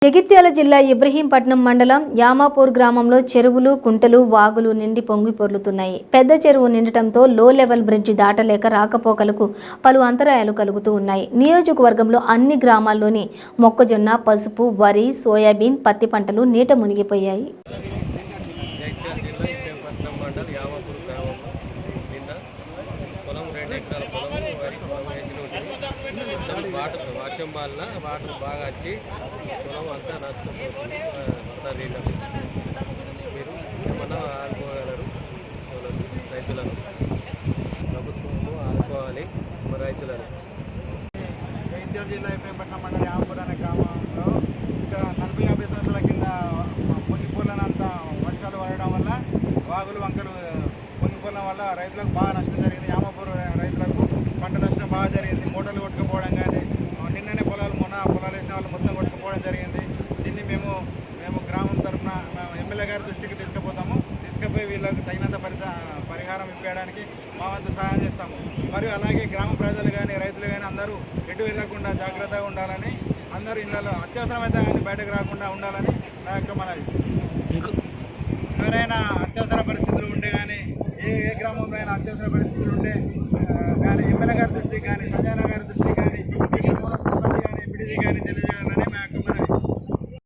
జగిత్యాల జిల్లా ఇబ్రహీంపట్నం మండలం యామాపూర్ గ్రామంలో చెరువులు, కుంటలు, వాగులు నిండి పొంగి పొర్లుతున్నాయి. పెద్ద చెరువు నిండటంతో లో లెవెల్ బ్రిడ్జి దాటలేక రాకపోకలకు పలు అంతరాయాలు కలుగుతూ ఉన్నాయి. నియోజకవర్గంలో అన్ని గ్రామాల్లోని మొక్కజొన్న, పసుపు, వరి, సోయాబీన్, పత్తి పంటలు నీట మునిగిపోయాయి. వర్షం వల్ల వాటర్ బాగా వచ్చి పొలం అంతా నష్టపోతుంది. మీరు ఏమన్నా ఆదుకోగలరు రైతులను, ప్రభుత్వము ఆదుకోవాలి రైతులను. జగిత్యాల జిల్లా ఇబ్రహీంపట్నం మండలం యామాపూర్ అనే గ్రామంలో ఇంకా 40-50 సంవత్సరాల కింద పొంగిపోర్లంతా వర్షాలు పడడం వల్ల వాగులు వంకలు పొంగిపోర్లం వల్ల రైతులకు బాగా నష్టం జరిగింది. యామాపూర్ రైతులకు పంట నష్టం బాగా జరిగింది. మూటలు కొట్టుకుపోవడం కానీ నిన్ననే పొలాలు వేసిన వాళ్ళు మొత్తం కొట్టుకుపోవడం జరిగింది. దీన్ని మేము గ్రామం తరఫున ఎమ్మెల్యే గారి దృష్టికి తీసుకుపోయి వీళ్ళకి తగినంత పరిహారం ఇవ్వడానికి మా వంతు సహాయం చేస్తాము. మరియు అలాగే గ్రామ ప్రజలు కానీ రైతులు కానీ అందరూ ఎటు వెళ్ళకుండా జాగ్రత్తగా ఉండాలని, అందరూ ఇళ్ళలో అత్యవసరమైతే కానీ బయటకు రాకుండా ఉండాలని నా యొక్క మనవి. ఎవరైనా అత్యవసర పరిస్థితులు ఉంటే కానీ ఏ గ్రామంలో అయినా అత్యవసర పరిస్థితులు ఉంటే కానీ ఎమ్మెల్యే గారి దృష్టికి కానీ